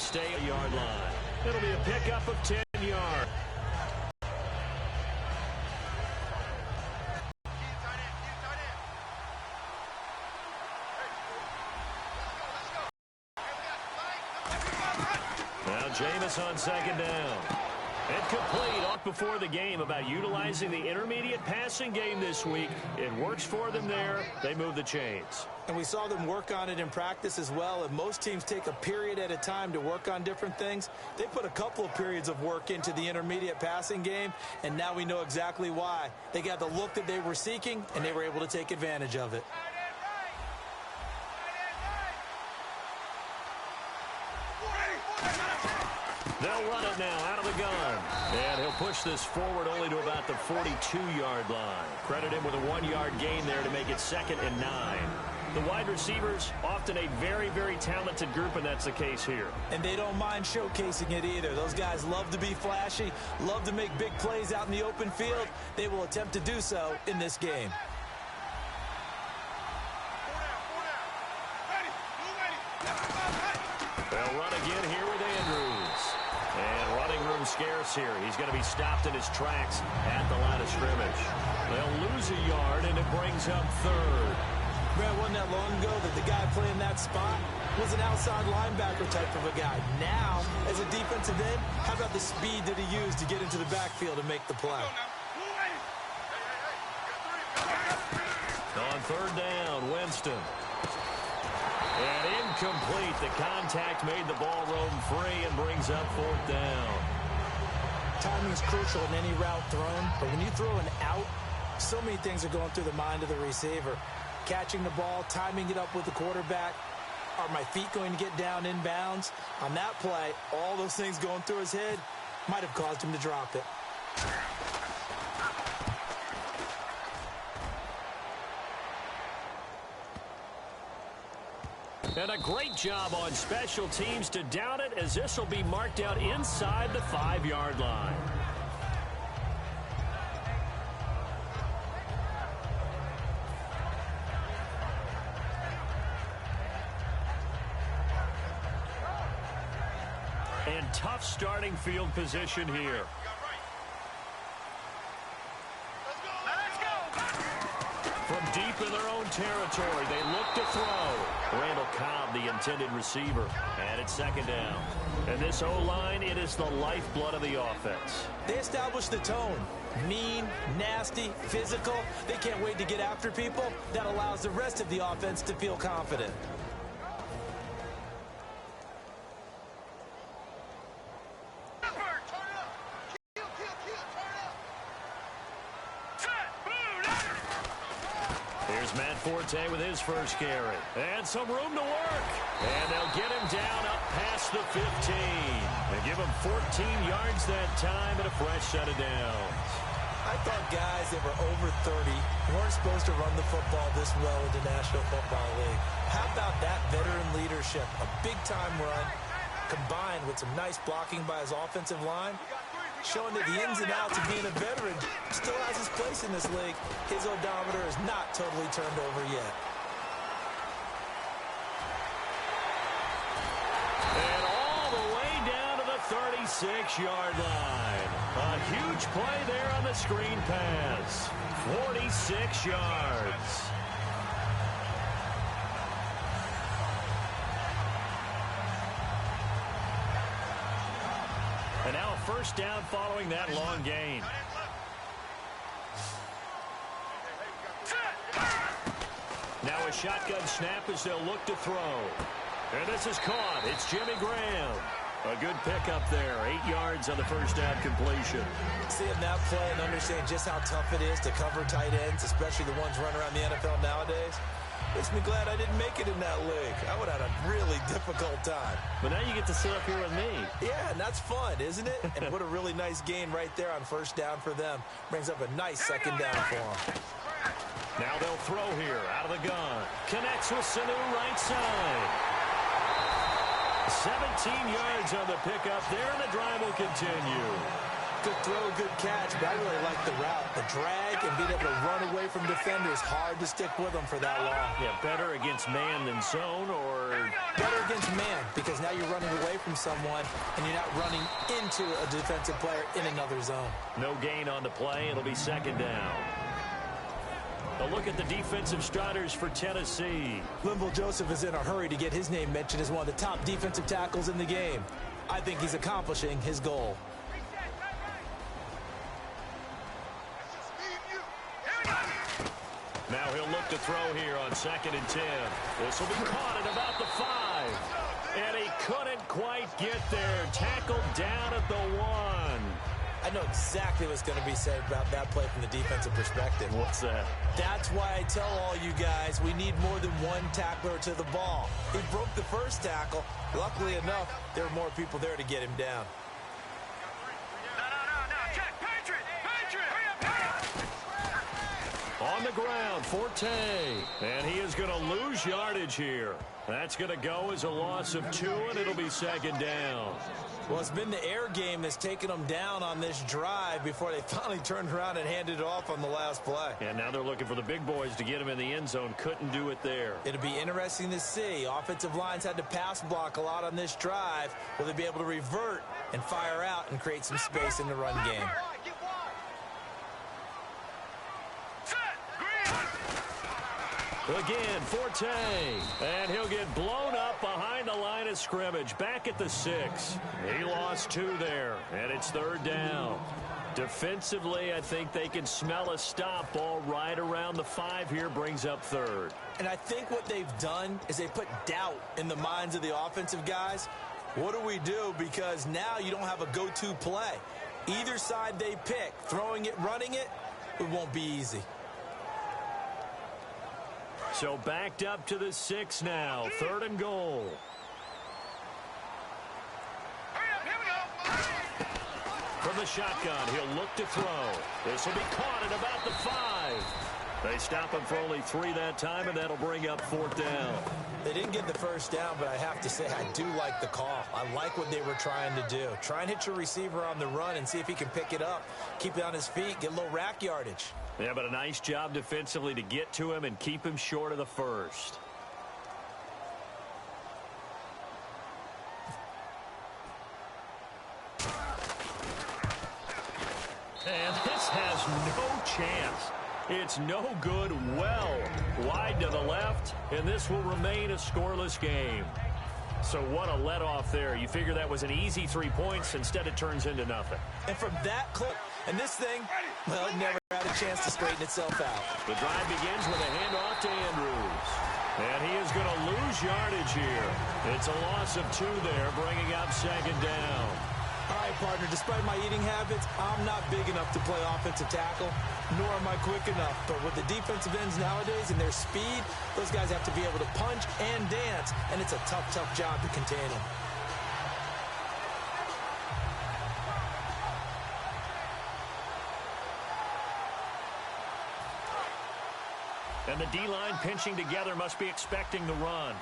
stay at the yard line. It'll be a pickup of 10 yards. Now Jameis on second down. Incomplete off before the game about utilizing the intermediate passing game this week. It works for them there. They move the chains. And we saw them work on it in practice as well. And most teams take a period at a time to work on different things. They put a couple of periods of work into the intermediate passing game, and now we know exactly why. They got the look that they were seeking, and they were able to take advantage of it. They'll run it now out of the gun. And he'll push this forward only to about the 42-yard line. Credit him with a 1-yard gain there to make it 2nd and 9. The wide receivers, often a very, very talented group, and that's the case here. And they don't mind showcasing it either. Those guys love to be flashy, love to make big plays out in the open field. They will attempt to do so in this game. They'll run again here with Andrews. And running room scarce here. He's going to be stopped in his tracks at the line of scrimmage. They'll lose a yard, and it brings up 3rd. Brad, wasn't that long ago that the guy playing that spot was an outside linebacker type of a guy. Now, as a defensive end, how about the speed that he used to get into the backfield and make the play? On 3rd down, Winston. And incomplete. The contact made the ball roam free and brings up 4th down. Timing is crucial in any route thrown, but when you throw an out, so many things are going through the mind of the receiver. Catching the ball, timing it up with the quarterback. Are my feet going to get down in bounds? On that play, all those things going through his head might have caused him to drop it. And a great job on special teams to down it, as this will be marked out inside the 5-yard line. And tough starting field position here. From deep in their own territory, they look to throw. Randall Cobb, the intended receiver, and it's 2nd down. And this O-line, it is the lifeblood of the offense. They establish the tone. Mean, nasty, physical. They can't wait to get after people. That allows the rest of the offense to feel confident. Forte with his first carry. And some room to work. And they'll get him down up past the 15. They give him 14 yards that time and a fresh set of downs. I thought guys that were over 30 weren't supposed to run the football this well in the National Football League. How about that veteran leadership? A big-time run combined with some nice blocking by his offensive line, showing that the ins and outs of being a veteran still has his place in this league. His odometer is not totally turned over yet. And all the way down to the 36-yard line. A huge play there on the screen pass. 46 yards. And now a first down following that long gain. Now a shotgun snap as they'll look to throw. And this is caught. It's Jimmy Graham. A good pickup there. 8 yards on the first down completion. Seeing that play and understanding just how tough it is to cover tight ends, especially the ones running around the NFL nowadays, makes me glad I didn't make it in that league. I would have had a really difficult time. But now you get to sit up here with me. Yeah, and that's fun, isn't it? And what a really nice gain right there on first down for them. Brings up a nice second down for them. Now they'll throw here out of the gun. Connects with Sanu right side. 17 yards on the pickup there, and the drive will continue. Good throw, good catch, but I really like the route. The drag and being able to run away from defenders, hard to stick with them for that long. Yeah, better against man than zone, or... Better against man, because now you're running away from from someone, and you're not running into a defensive player in another zone. No gain on the play. It'll be second down. A look at the defensive starters for Tennessee. Linval Joseph is in a hurry to get his name mentioned as one of the top defensive tackles in the game. I think he's accomplishing his goal. Now he'll look to throw here on 2nd and 10. This will be caught at about the 5. And he couldn't quite get there. Tackled down at the 1. I know exactly what's going to be said about that play from the defensive perspective. What's that? That's why I tell all you guys we need more than one tackler to the ball. He broke the first tackle. Luckily enough, there were more people there to get him down. On the ground, Forte. And he is going to lose yardage here. That's going to go as a loss of 2, and it'll be second down. Well, it's been the air game that's taken them down on this drive before they finally turned around and handed it off on the last play. And now they're looking for the big boys to get him in the end zone. Couldn't do it there. It'll be interesting to see. Offensive lines had to pass block a lot on this drive. Will they be able to revert and fire out and create some space in the run game? Again, Forte. And he'll get blown up behind the line of scrimmage. Back at the 6. He lost 2 there. And it's 3rd down. Defensively, I think they can smell a stop ball right around the 5 here. Brings up 3rd. And I think what they've done is they put doubt in the minds of the offensive guys. What do we do? Because now you don't have a go-to play. Either side they pick, throwing it, running it, it won't be easy. So backed up to the 6 now. 3rd and goal. From the shotgun, he'll look to throw. This will be caught at about the 5. They stop him for only 3 that time, and that'll bring up 4th down. They didn't get the first down, but I have to say I do like the call. I like what they were trying to do. Try and hit your receiver on the run and see if he can pick it up. Keep it on his feet, get a little rack yardage. Yeah, but a nice job defensively to get to him and keep him short of the first. And this has no chance. It's no good, well wide to the left, and this will remain a scoreless game. So what a let-off there. You figure that was an easy 3 points. Instead, it turns into nothing. And from that clip, and this thing, well, it never had a chance to straighten itself out. The drive begins with a handoff to Andrews. And he is going to lose yardage here. It's a loss of 2 there, bringing up 2nd down. All right, partner, despite my eating habits, I'm not big enough to play offensive tackle, nor am I quick enough. But with the defensive ends nowadays and their speed, those guys have to be able to punch and dance, and it's a tough, tough job to contain them. And the D-line pinching together must be expecting the run.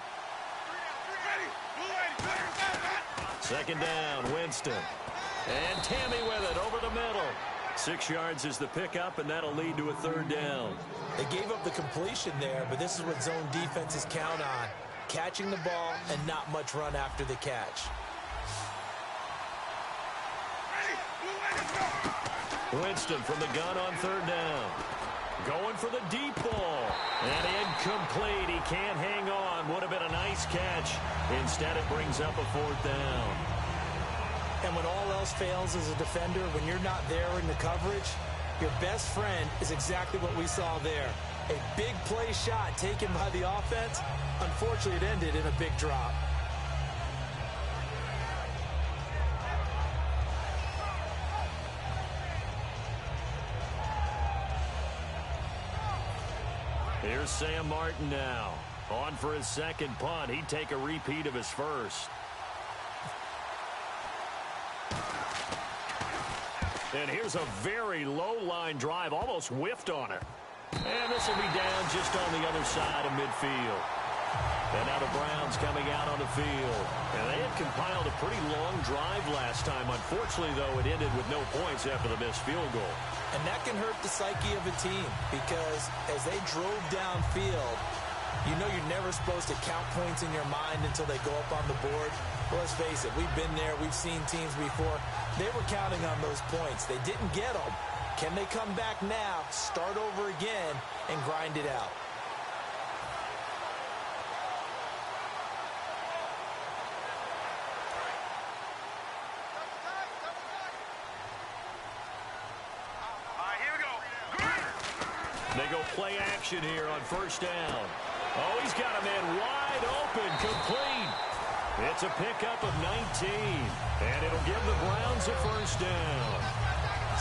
2nd down, Winston. And Tammy with it over the middle. 6 yards is the pickup, and that'll lead to a 3rd down. They gave up the completion there, but this is what zone defenses count on. Catching the ball and not much run after the catch. Winston from the gun on 3rd down. Going for the deep ball. And incomplete. He can't hang on. Would have been a nice catch. Instead, it brings up a 4th down. And when all else fails as a defender, when you're not there in the coverage, your best friend is exactly what we saw there. A big play shot taken by the offense. Unfortunately, it ended in a big drop. Here's Sam Martin now. On for his 2nd punt. He'd take a repeat of his first. And here's a very low-line drive. Almost whiffed on it. And this will be down just on the other side of midfield. And now the Browns coming out on the field. And they had compiled a pretty long drive last time. Unfortunately, though, it ended with no points after the missed field goal. And that can hurt the psyche of a team because as they drove downfield, You know you're never supposed to count points in your mind until they go up on the board. Well, let's face it, we've been there. We've seen teams before. They were counting on those points. They didn't get them. Can they come back now, start over again, and grind it out? They go play action here on first down. Oh, he's got a man wide open, complete. It's a pickup of 19, and it'll give the Browns a first down.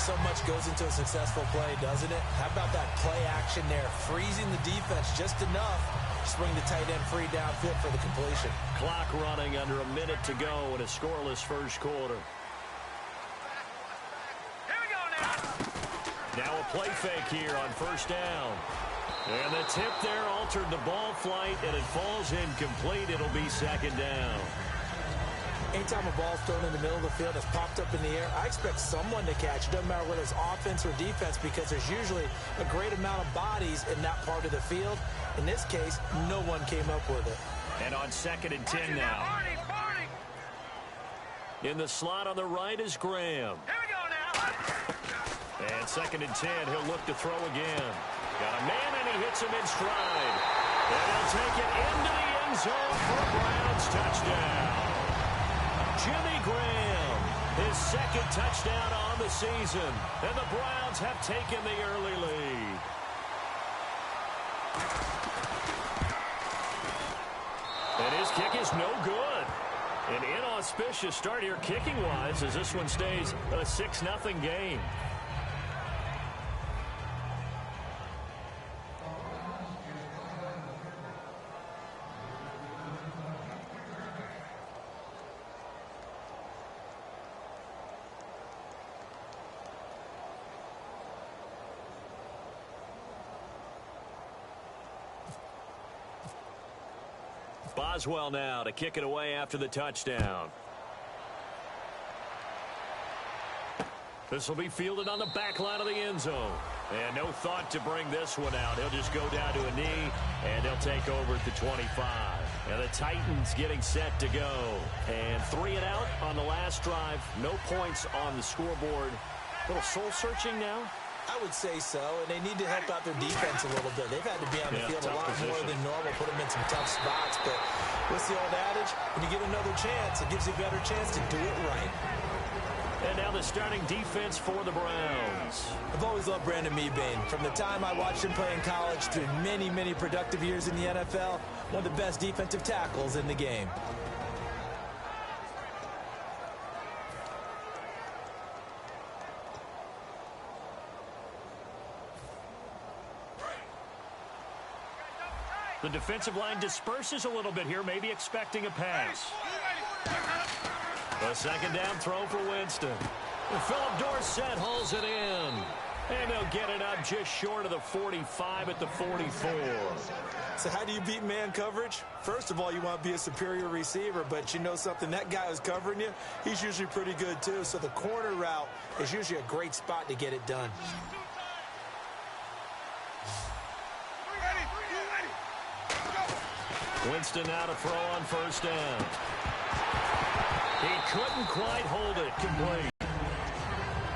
So much goes into a successful play, doesn't it? How about that play action there, freezing the defense just enough to swing the tight end free downfield for the completion. Clock running under a minute to go in a scoreless first quarter. Now a play fake here on first down. And the tip there altered the ball flight, and it falls incomplete. It'll be second down. Anytime a ball's thrown in the middle of the field, it's popped up in the air, I expect someone to catch it. Doesn't matter whether it's offense or defense, because there's usually a great amount of bodies in that part of the field. In this case, no one came up with it. And on 2nd and 10 now. In the slot on the right is Graham. Here we go now. And 2nd and 10, he'll look to throw again. Got a man, and he hits him in stride. And he'll take it into the end zone for a Browns touchdown. Jimmy Graham, his 2nd touchdown on the season. And the Browns have taken the early lead. And his kick is no good. An inauspicious start here kicking-wise as this one stays a 6-0 game. Boswell now to kick it away after the touchdown. This will be fielded on the back line of the end zone. And no thought to bring this one out. He'll just go down to a knee, and they'll take over at the 25. And the Titans getting set to go. And 3 and out on the last drive. No points on the scoreboard. A little soul-searching now. I would say so, and they need to help out their defense a little bit. They've had to be on the field a lot more than normal, put them in some tough spots. But what's the old adage? When you get another chance, it gives you a better chance to do it right. And now the starting defense for the Browns. I've always loved Brandon Mebane. From the time I watched him play in college through many, many productive years in the NFL, one of the best defensive tackles in the game. The defensive line disperses a little bit here, maybe expecting a pass. A 2nd down throw for Winston. And Philip Dorsett hauls it in. And they'll get it up just short of the 45 at the 44. So how do you beat man coverage? First of all, you want to be a superior receiver, but you know something, that guy who's covering you, he's usually pretty good too. So the corner route is usually a great spot to get it done. Winston now to throw on first down. He couldn't quite hold it complete.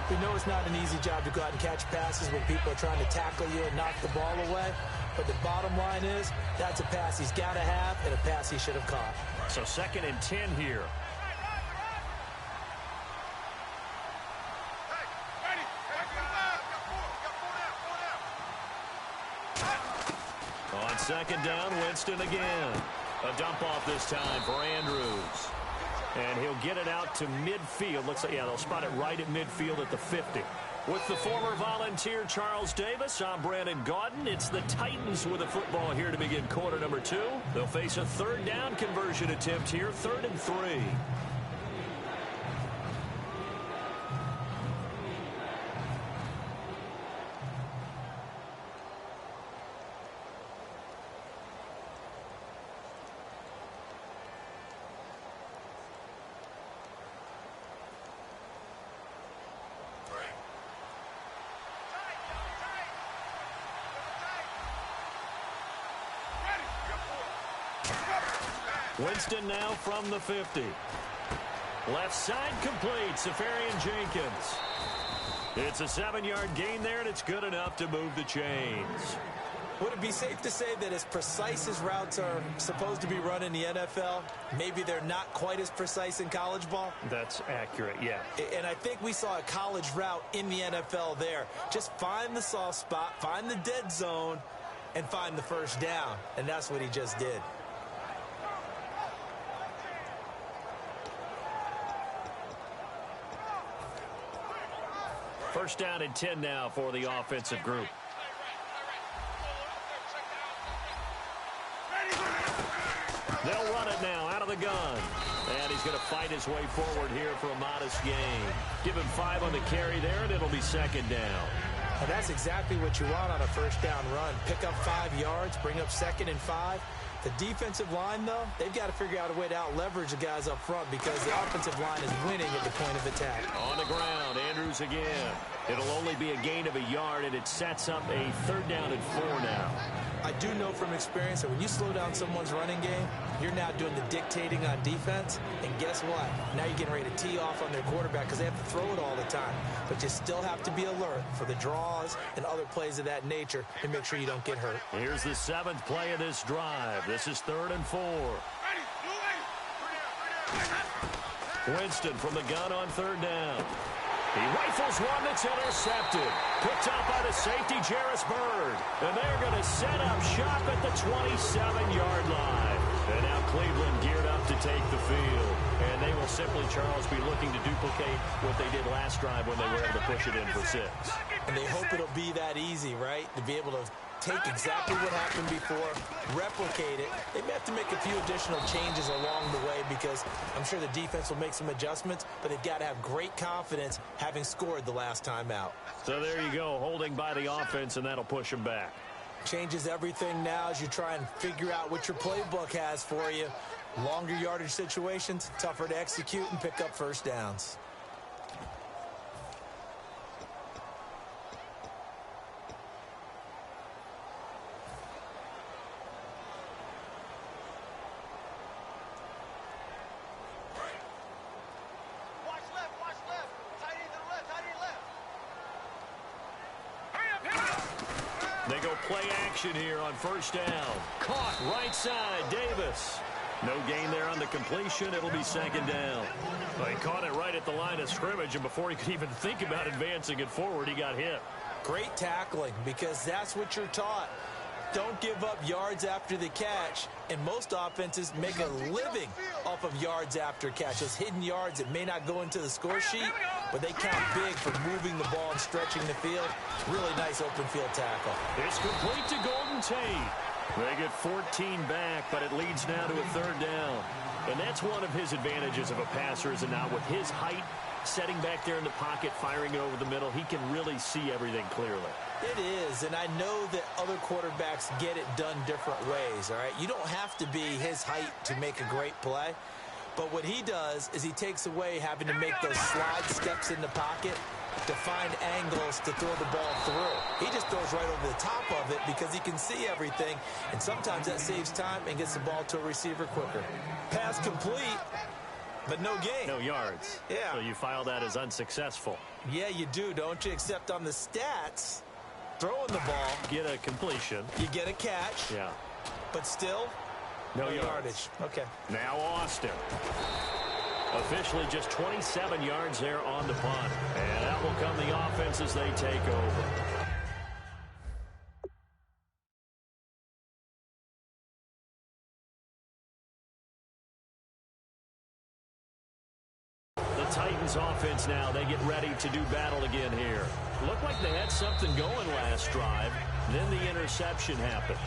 We know it's not an easy job to go out and catch passes when people are trying to tackle you and knock the ball away. But the bottom line is, that's a pass he's got to have and a pass he should have caught. So 2nd and 10 here. On 2nd down, Winston again. A dump off this time for Andrews. And he'll get it out to midfield. Looks like, yeah, they'll spot it right at midfield at the 50. With the former Volunteer Charles Davis, I'm Brandon Gaudin. It's the Titans with the football here to begin quarter number 2. They'll face a 3rd down conversion attempt here, 3rd and 3. Winston now from the 50. Left side complete, Safarian Jenkins. It's a 7-yard gain there, and it's good enough to move the chains. Would it be safe to say that as precise as routes are supposed to be run in the NFL, maybe they're not quite as precise in college ball? That's accurate, yeah. And I think we saw a college route in the NFL there. Just find the soft spot, find the dead zone, and find the first down. And that's what he just did. First down and 10 now for the offensive group. They'll run it now out of the gun. And he's going to fight his way forward here for a modest gain. Give him 5 on the carry there, and it'll be second down. And that's exactly what you want on a first down run. Pick up 5 yards, bring up 2nd and 5. The defensive line, though, they've got to figure out a way to out-leverage the guys up front because the offensive line is winning at the point of attack. On the ground, Andrews again. It'll only be a gain of a yard, and it sets up a 3rd down and 4 now. I do know from experience that when you slow down someone's running game, you're now doing the dictating on defense. And guess what? Now you're getting ready to tee off on their quarterback because they have to throw it all the time. But you still have to be alert for the draws and other plays of that nature and make sure you don't get hurt. Here's the 7th play of this drive. This is 3rd and 4. Winston from the gun on 3rd down. He rifles one that's intercepted. Picked up by the safety, Jarris Bird. And they're going to set up shop at the 27-yard line. And now Cleveland geared up to take the field. And they will simply, Charles, be looking to duplicate what they did last drive when they were able to push it in for 6. And they hope it'll be that easy, right? To be able to take exactly what happened before, replicate it. They may have to make a few additional changes along the way because I'm sure the defense will make some adjustments, but they've got to have great confidence having scored the last time out. So there you go, holding by the offense, and that'll push them back. Changes everything now as you try and figure out what your playbook has for you. Longer yardage situations, tougher to execute and pick up first downs. They go play action here on 1st down. Caught right side, Davis. No gain there on the completion. It'll be 2nd down. Well, he caught it right at the line of scrimmage, and before he could even think about advancing it forward, he got hit. Great tackling because that's what you're taught. Don't give up yards after the catch, and most offenses make a living off of yards after catch. Those hidden yards that may not go into the score sheet, but they count big for moving the ball and stretching the field. Really nice open field tackle. It's complete to Golden Tate. They get 14 back, but it leads now to a 3rd down. And that's one of his advantages of a passer, is not with his height, setting back there in the pocket, firing it over the middle. He can really see everything clearly. It is, and I know that other quarterbacks get it done different ways, all right? You don't have to be his height to make a great play, but what he does is he takes away having to make those slide steps in the pocket to find angles to throw the ball through. He just throws right over the top of it because he can see everything, and sometimes that saves time and gets the ball to a receiver quicker. Pass complete, but no gain. No yards. Yeah. So you file that as unsuccessful. Yeah, you do, don't you? Except on the stats, throwing the ball, Get a completion. you get a catch, Yeah. but still No yardage. Okay. Now Austin. Officially just 27 yards there on the punt. And that will come the offense as they take over. The Titans offense now, they get ready to do battle again here. Looked like they had something going last drive. Then the interception happened.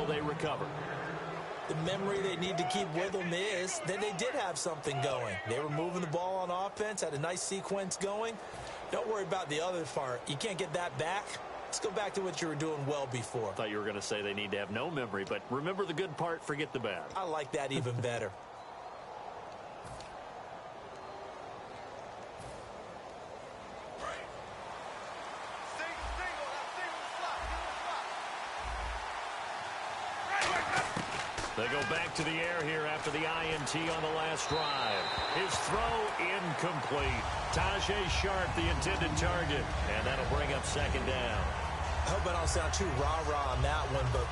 until they recover. The memory they need to keep with them is that they did have something going. They were moving the ball on offense, had a nice sequence going. Don't worry about the other part. You can't get that back. Let's go back to what you were doing well before. I thought you were going to say they need to have no memory, but remember the good part, forget the bad. I like that even better. They go back to the air here after the INT on the last drive. His throw incomplete. Tajay Sharp, the intended target, and that'll bring up second down. I hope I don't sound too rah-rah on that one, but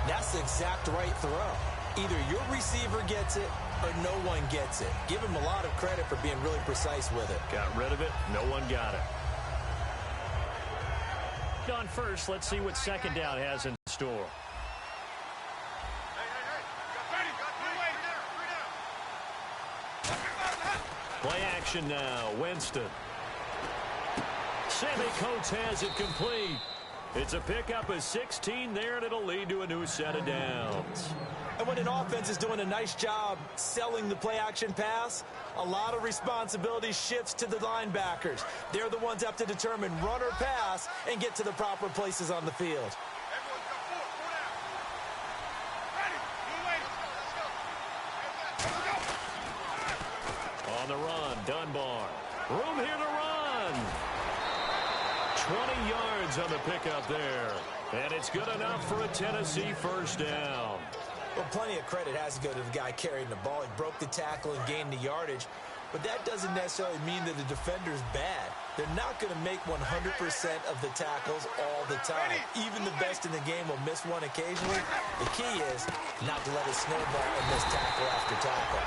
that's the exact right throw. Either your receiver gets it or no one gets it. Give him a lot of credit for being really precise with it. Got rid of it. No one got it. On first, let's see what second down has in store. Play action now. Winston. Sammy Coates has it complete. It's a pickup of 16 there, and it'll lead to a new set of downs. And when an offense is doing a nice job selling the play-action pass, a lot of responsibility shifts to the linebackers. They're the ones that have to determine run or pass and get to the proper places on the field. On the run, Dunbar. Room here to run. 20 yards on the pickup there. And it's good enough for a Tennessee first down. Well, plenty of credit has to go to the guy carrying the ball. He broke the tackle and gained the yardage. But that doesn't necessarily mean that the defender's bad. They're not going to make 100% of the tackles all the time. Even the best in the game will miss one occasionally. The key is not to let it snowball and miss tackle after tackle.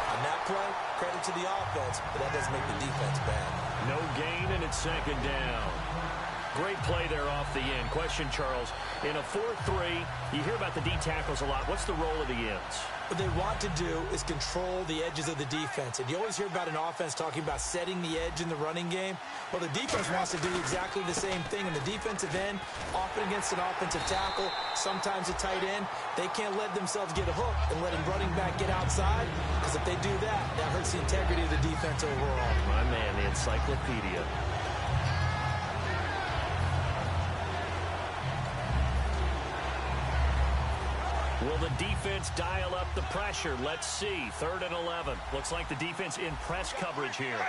On that play, credit to the offense, but that doesn't make the defense bad. No gain, and it's second down. Great play there off the end. Question, Charles, in a 4-3, you hear about the D tackles a lot. What's the role of the ends? What they want to do is control the edges of the defense. And you always hear about an offense talking about setting the edge in the running game. Well, the defense wants to do exactly the same thing. In the defensive end, often against an offensive tackle, sometimes a tight end, they can't let themselves get a hook and let a running back get outside. Because if they do that, that hurts the integrity of the defense overall. My man, the encyclopedia. Will the defense dial up the pressure? Let's see. 3rd and 11. Looks like the defense in press coverage here.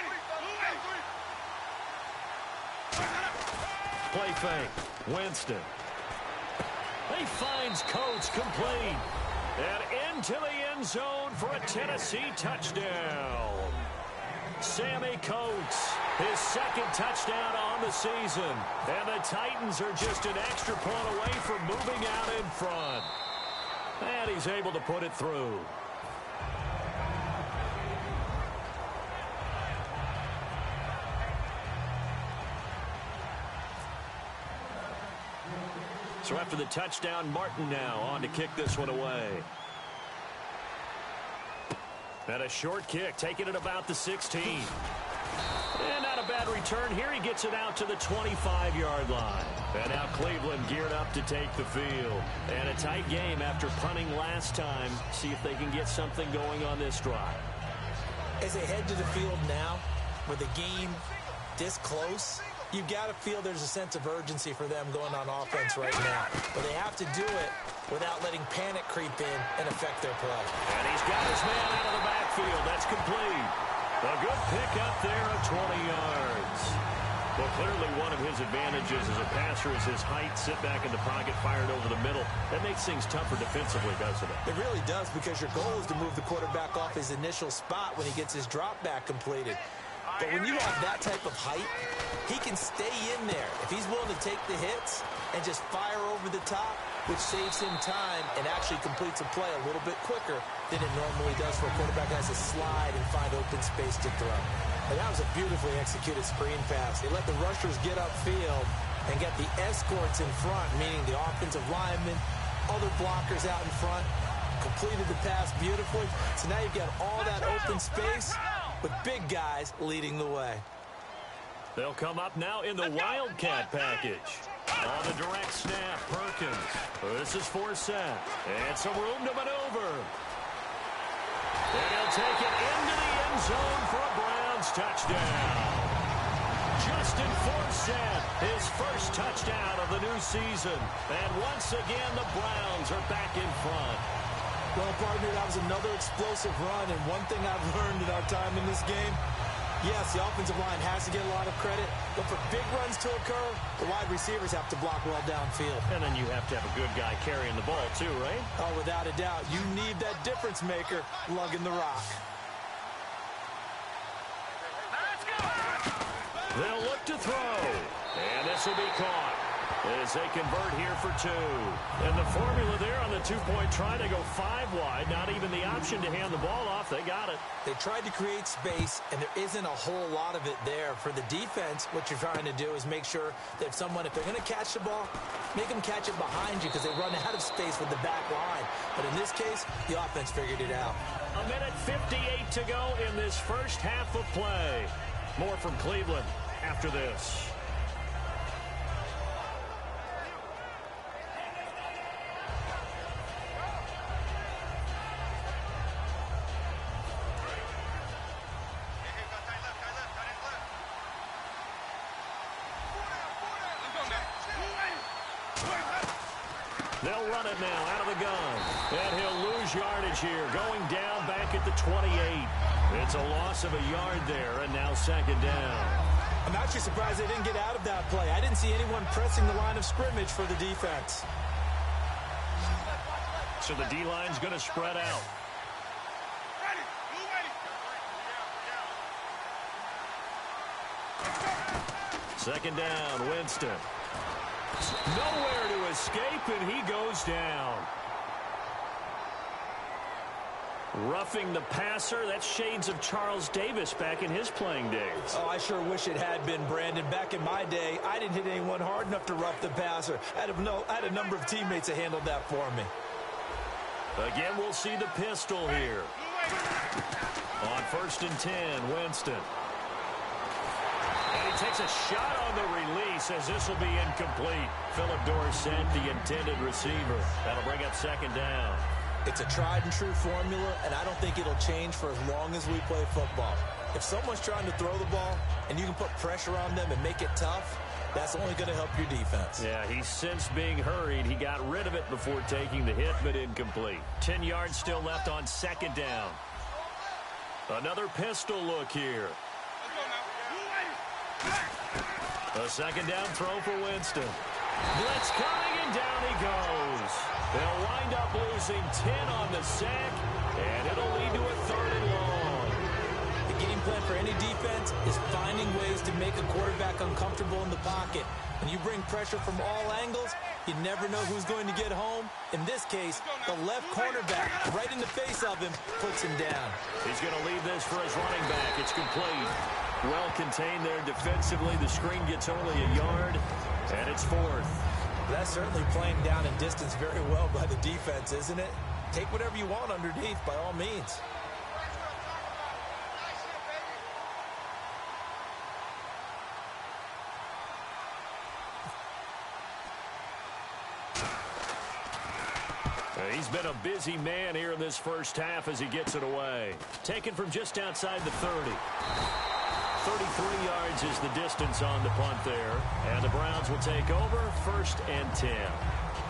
Play fake. Winston. He finds Coates complete. And into the end zone for a Tennessee touchdown. Sammy Coates, his second touchdown on the season. And the Titans are just an extra point away from moving out in front. And he's able to put it through. So after the touchdown, Martin now on to kick this one away. And a short kick, taking it about the 16. And not a bad return here. He gets it out to the 25-yard line. And now Cleveland geared up to take the field. And a tight game after punting last time. See if they can get something going on this drive. As they head to the field now, with the game this close, you've got to feel there's a sense of urgency for them going on offense right now. But they have to do it without letting panic creep in and affect their play. And he's got his man out of the backfield. That's complete. A good pickup there of 20 yards. Well, clearly one of his advantages as a passer is his height. Sit back in the pocket, fired over the middle. That makes things tougher defensively, doesn't it? It really does, because your goal is to move the quarterback off his initial spot when he gets his drop back completed. But when you have that type of height, he can stay in there. If he's willing to take the hits and just fire over the top, which saves him time and actually completes a play a little bit quicker than it normally does for a quarterback that has to slide and find open space to throw. And that was a beautifully executed screen pass. They let the rushers get upfield and get the escorts in front, meaning the offensive linemen, other blockers out in front, completed the pass beautifully. So now you've got all that open space with big guys leading the way. They'll come up now in the Wildcat package. On the direct snap, Perkins. This is Forsett. And some room to maneuver. And he'll take it into the end zone for a Browns touchdown. Justin Forsett, his first touchdown of the new season. And once again, the Browns are back in front. Well, partner, that was another explosive run. And one thing I've learned in our time in this game, yes, the offensive line has to get a lot of credit, but for big runs to occur, the wide receivers have to block well downfield. And then you have to have a good guy carrying the ball too, right? Oh, without a doubt. You need that difference maker lugging the rock. They'll look to throw. And this will be caught as they convert here for 2. And the formula there on the two-point try to go 5 wide. Not even the option to hand the ball off. They got it. They tried to create space, and there isn't a whole lot of it there. For the defense, what you're trying to do is make sure that if they're going to catch the ball, make them catch it behind you because they run out of space with the back line. But in this case, the offense figured it out. 1:58 to go in this first half of play. More from Cleveland after this. They'll run it now out of the gun. And he'll lose yardage here, going down back at the 28. It's a loss of a yard there, and now second down. I'm actually surprised they didn't get out of that play. I didn't see anyone pressing the line of scrimmage for the defense. So the D-line's going to spread out. Second down, Winston. Nowhere to escape, and he goes down. Roughing the passer, that's shades of Charles Davis back in his playing days. Oh, I sure wish it had been, Brandon. Back in my day, I didn't hit anyone hard enough to rough the passer. I had a number of teammates that handled that for me. Again, we'll see the pistol here. On 1st and 10, Winston. And he takes a shot on the release as this will be incomplete. Philip Dorsett, the intended receiver. That'll bring up second down. It's a tried-and-true formula, and I don't think it'll change for as long as we play football. If someone's trying to throw the ball and you can put pressure on them and make it tough, that's only going to help your defense. Yeah, he's since being hurried. He got rid of it before taking the hit, but incomplete. 10 yards still left on second down. Another pistol look here. A second down throw for Winston. Blitz coming, and down he goes. They'll wind up losing 10 on the sack, and it'll lead to a 3rd and long. The game plan for any defense is finding ways to make a quarterback uncomfortable in the pocket. When you bring pressure from all angles, you never know who's going to get home. In this case, the left cornerback, right in the face of him, puts him down. He's going to leave this for his running back. It's complete. Well contained there defensively. The screen gets only a yard, and it's 4th. That's certainly playing down in distance very well by the defense, isn't it? Take whatever you want underneath, by all means. He's been a busy man here in this first half as he gets it away. Taken from just outside the 30. 33 yards is the distance on the punt there. And the Browns will take over 1st and 10.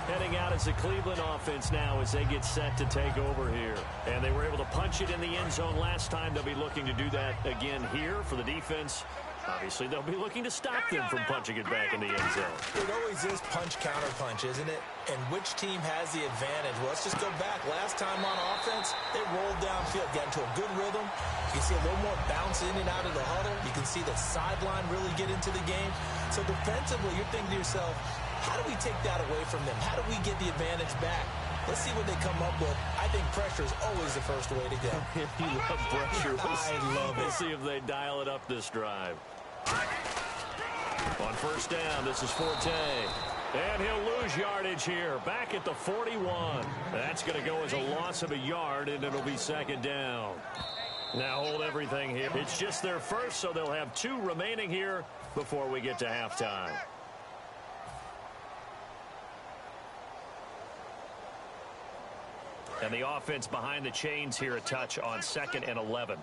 Heading out as the Cleveland offense now as they get set to take over here. And they were able to punch it in the end zone last time. They'll be looking to do that again here for the defense. Obviously, they'll be looking to stop them from punching it back in the end zone. It always is punch-counter-punch, isn't it? And which team has the advantage? Well, let's just go back. Last time on offense, they rolled downfield, got into a good rhythm. You can see a little more bounce in and out of the huddle. You can see the sideline really get into the game. So defensively, you're thinking to yourself, how do we take that away from them? How do we get the advantage back? Let's see what they come up with. I think pressure is always the first way to go. You love pressure. I love it. We'll see if they dial it up this drive. On 1st down, this is Forte. And he'll lose yardage here. Back at the 41. That's going to go as a loss of a yard, and it'll be second down. Now hold everything here. It's just their first, so they'll have 2 remaining here before we get to halftime. And the offense behind the chains here a touch on 2nd and 11.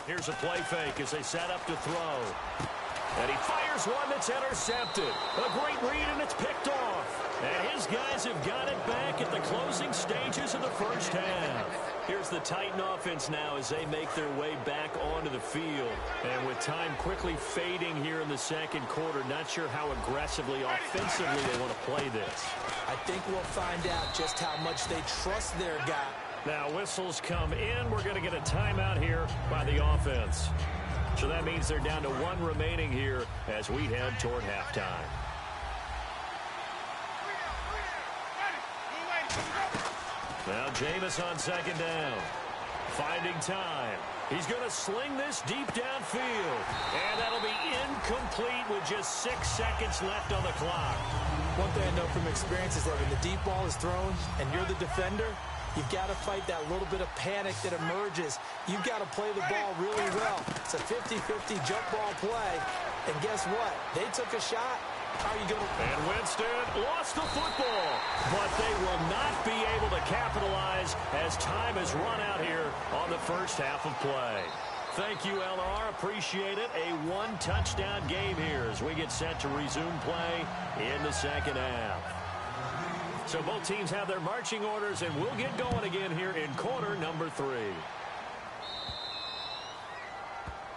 Here's a play fake as they set up to throw. And he fires one that's intercepted. A great read, and it's picked off. And his guys have got it back at the closing stages of the first half. Here's the Titan offense now as they make their way back onto the field. And with time quickly fading here in the second quarter, not sure how aggressively, offensively they want to play this. I think we'll find out just how much they trust their guy. Now whistles come in. We're going to get a timeout here by the offense. So that means they're down to 1 remaining here as we head toward halftime. Now Jameis on 2nd down. Finding time. He's going to sling this deep downfield. And that'll be incomplete with just 6 seconds left on the clock. One thing I know from experience is that when the deep ball is thrown and you're the defender, you've got to fight that little bit of panic that emerges. You've got to play the ball really well. It's a 50-50 jump ball play. And guess what? They took a shot. How are you going to... And Winston lost the football. But they will not be able to capitalize as time has run out here on the first half of play. Thank you, LR. Appreciate it. A 1-touchdown game here as we get set to resume play in the second half. So both teams have their marching orders, and we'll get going again here in quarter number 3.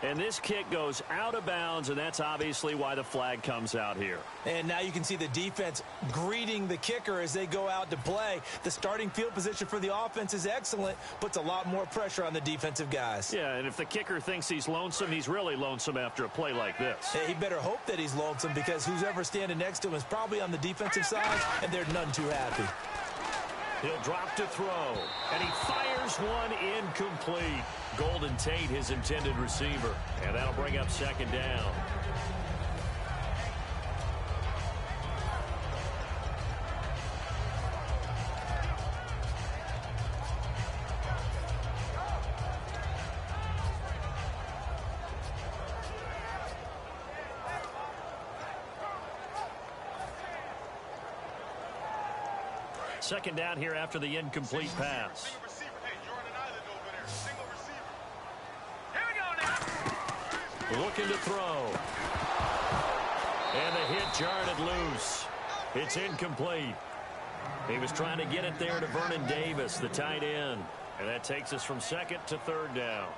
And this kick goes out of bounds, and that's obviously why the flag comes out here. And now you can see the defense greeting the kicker as they go out to play. The starting field position for the offense is excellent, puts a lot more pressure on the defensive guys. Yeah, and if the kicker thinks he's lonesome, he's really lonesome after a play like this. Yeah, he better hope that he's lonesome because who's ever standing next to him is probably on the defensive side, and they're none too happy. He'll drop to throw, and he fires one incomplete. Golden Tate, his intended receiver, and that'll bring up 2nd down. Second down here after the incomplete pass. Looking to throw. And the hit jarred it loose. It's incomplete. He was trying to get it there to Vernon Davis, the tight end. And that takes us from 2nd to 3rd down.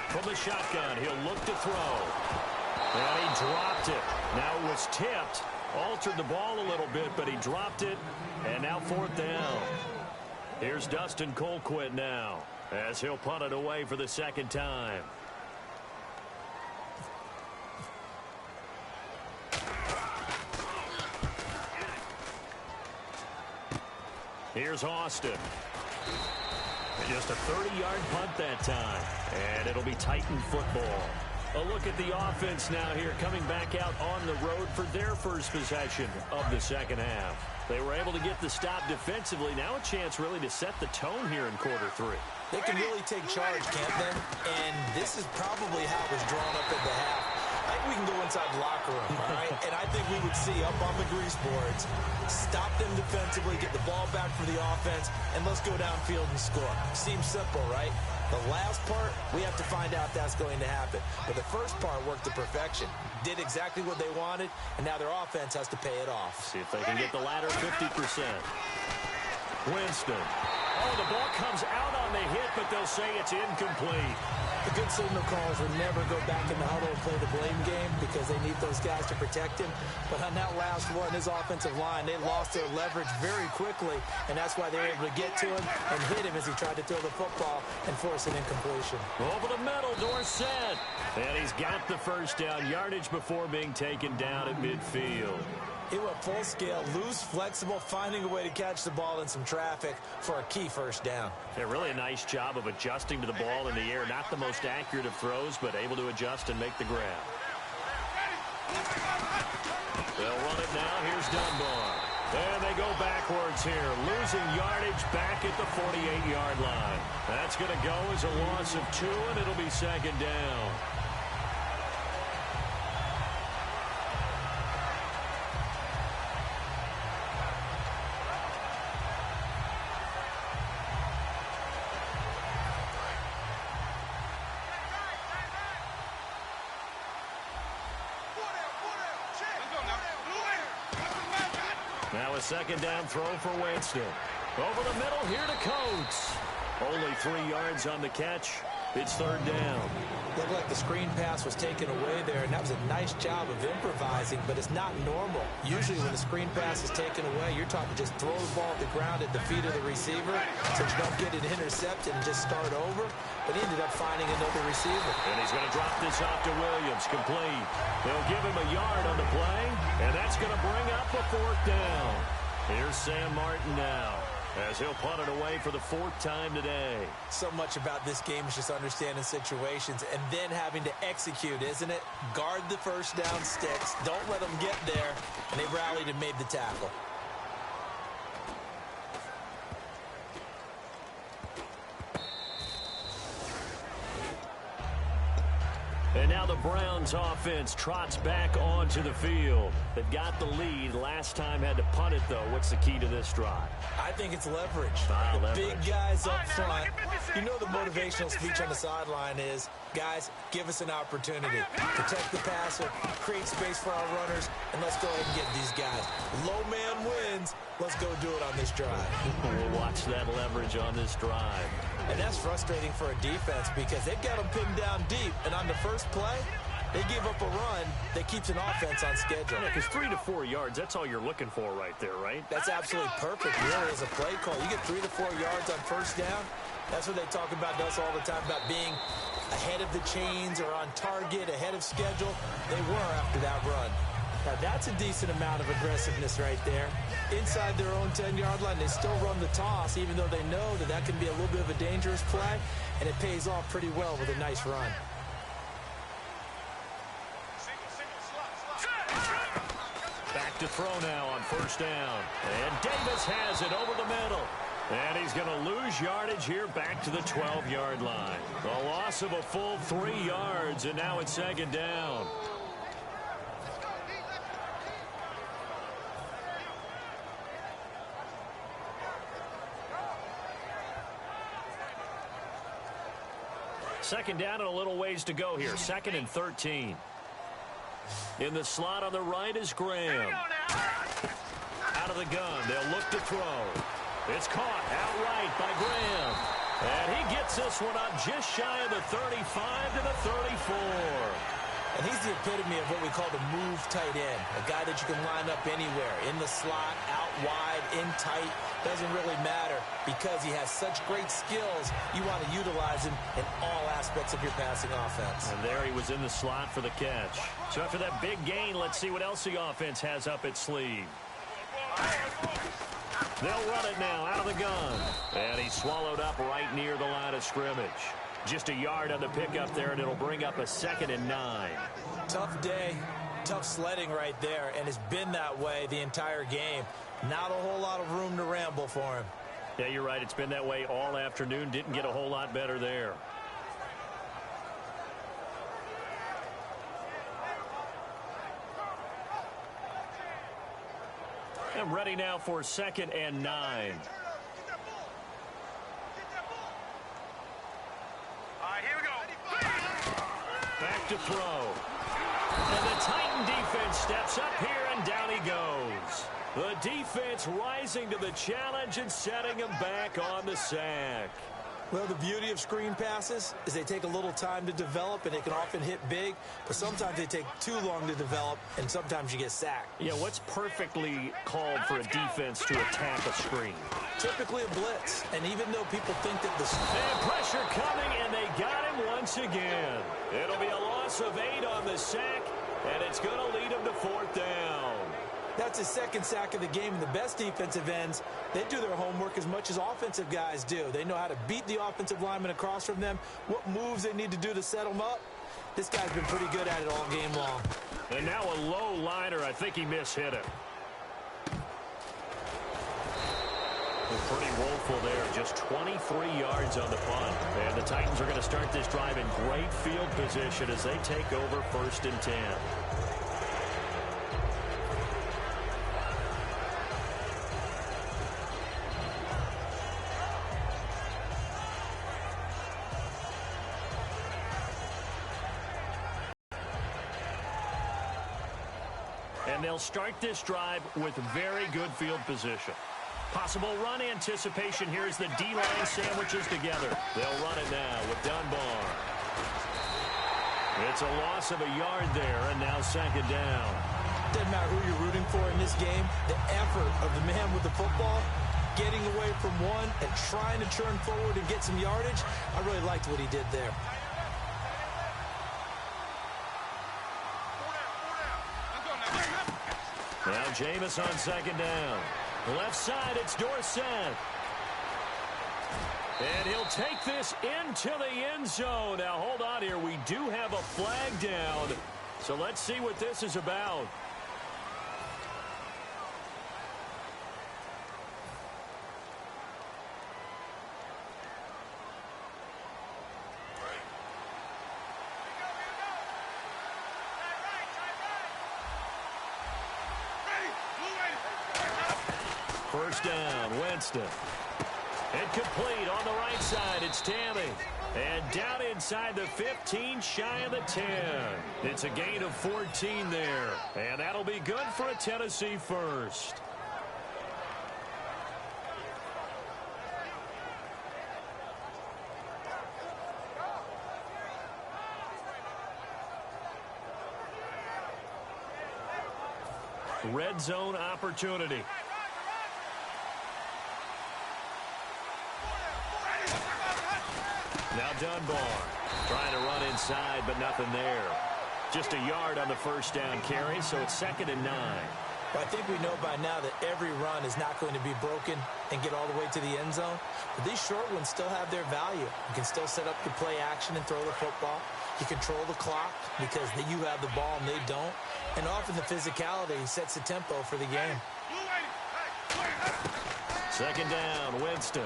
From the shotgun, he'll look to throw. And he dropped it. Now it was tipped. Altered the ball a little bit, but he dropped it. And now 4th down. Here's Dustin Colquitt now as he'll punt it away for the 2nd time. Here's Austin. Just a 30-yard punt that time. And it'll be Titan football. A look at the offense now here, coming back out on the road for their first possession of the second half. They were able to get the stop defensively. Now a chance really to set the tone here in quarter 3. They can really take charge, can't they? And this is probably how it was drawn up at the half. I think we can go inside the locker room, all right? And I think we would see up on the grease boards, stop them defensively, get the ball back for the offense, and let's go downfield and score. Seems simple, right? The last part, we have to find out that's going to happen. But the first part worked to perfection. Did exactly what they wanted, and now their offense has to pay it off. See if they can get the latter 50%. Winston. Oh, the ball comes out on the hit, but they'll say it's incomplete. The good signal callers would never go back in the huddle and play the blame game because they need those guys to protect him. But on that last one, his offensive line, they lost their leverage very quickly, and that's why they were able to get to him and hit him as he tried to throw the football and force an incompletion. Over the middle, Dorsett. And he's got the first down, yardage before being taken down at midfield. He went full scale, loose, flexible, finding a way to catch the ball in some traffic for a key first down. Yeah, really a nice job of adjusting to the ball in the air. Not the most accurate of throws, but able to adjust and make the grab. They'll run it now. Here's Dunbar. And they go backwards here, losing yardage back at the 48-yard line. That's That's going to go as a loss of 2, and it'll be second down. Now a second down throw for Winston. Over the middle, here to Coates. Only 3 yards on the catch. It's third down. Looked like the screen pass was taken away there, and that was a nice job of improvising, but it's not normal. Usually when the screen pass is taken away, you're taught to just throw the ball at the ground at the feet of the receiver so you don't get it intercepted and just start over, but he ended up finding another receiver. And he's going to drop this off to Williams, complete. They'll give him a yard on the play, and that's going to bring up a 4th down. Here's Sam Martin now, as he'll punt it away for the 4th time today. So much about this game is just understanding situations and then having to execute, isn't it? Guard the first down sticks. Don't let them get there. And they rallied and made the tackle. And now the Browns offense trots back onto the field. They've got the lead. Last time had to punt it, though. What's the key to this drive? I think it's leverage. Leverage. Big guys up front. You know the motivational speech on the sideline is, guys, give us an opportunity. Protect the passer, create space for our runners, and let's go ahead and get these guys. Low man wins. Let's go do it on this drive. We'll watch that leverage on this drive. And that's frustrating for a defense because they've got them pinned down deep. And on the first play, they give up a run that keeps an offense on schedule. Yeah, because 3 to 4 yards, that's all you're looking for right there, right? That's absolutely perfect, really, as a play call. You get 3 to 4 yards on first down. That's what they talk about to us all the time, about being ahead of the chains or on target, ahead of schedule. They were after that run. Now, that's a decent amount of aggressiveness right there. Inside their own 10-yard line, they still run the toss, even though they know that that can be a little bit of a dangerous play, and it pays off pretty well with a nice run. Back to throw now on first down. And Davis has it over the middle. And he's going to lose yardage here back to the 12-yard line. A loss of a full 3 yards, and now it's second down. Second down and a little ways to go here. 2nd and 13. In the slot on the right is Graham. Out of the gun. They'll look to throw. It's caught outright by Graham. And he gets this one up just shy of the 35 to the 34. And he's the epitome of what we call the move tight end. A guy that you can line up anywhere. In the slot, out wide, in tight. Doesn't really matter because he has such great skills. You want to utilize him in all aspects of your passing offense. And there he was in the slot for the catch. So after that big gain, let's see what else the offense has up its sleeve. They'll run it now out of the gun. And he's swallowed up right near the line of scrimmage. Just a yard on the pickup there, and it'll bring up a 2nd and 9. Tough day, tough sledding right there, and it's been that way the entire game. Not a whole lot of room to ramble for him. Yeah, you're right. It's been that way all afternoon. Didn't get a whole lot better there. And ready now for 2nd and 9. Back to throw. And the Titan defense steps up here, and down he goes. The defense rising to the challenge and setting him back on the sack. Well, the beauty of screen passes is they take a little time to develop, and they can often hit big, but sometimes they take too long to develop, and sometimes you get sacked. Yeah, what's perfectly called for a defense to attack a screen? Typically a blitz, and even though people think that the... And pressure coming, and they got him once again. It'll be a loss of 8 on the sack, and it's going to lead him to 4th down. That's his 2nd sack of the game, and the best defensive ends, they do their homework as much as offensive guys do. They know how to beat the offensive lineman across from them, what moves they need to do to set them up. This guy's been pretty good at it all game long. And now a low liner. I think he mishit it. Well, pretty woeful there. Just 23 yards on the punt. And the Titans are going to start this drive in great field position as they take over 1st and 10. And they'll start this drive with very good field position. Possible run anticipation here as the D-line sandwiches together. They'll run it now with Dunbar. It's a loss of a yard there, and now 2nd down. Doesn't matter who you're rooting for in this game. The effort of the man with the football, getting away from one and trying to turn forward and get some yardage, I really liked what he did there. Now Jameis on 2nd down. Left side, it's Dorsett. And he'll take this into the end zone. Now, hold on here. We do have a flag down. So let's see what this is about. First down, Winston. Incomplete on the right side. It's Tammy. And down inside the 15, shy of the 10. It's a gain of 14 there. And that'll be good for a Tennessee first. Red zone opportunity. Now Dunbar trying to run inside, but nothing there. Just a yard on the first down carry, so it's 2nd and 9. Well, I think we know by now that every run is not going to be broken and get all the way to the end zone. But these short ones still have their value. You can still set up your play action and throw the football. You control the clock because you have the ball and they don't. And often the physicality sets the tempo for the game. 2nd down, Winston.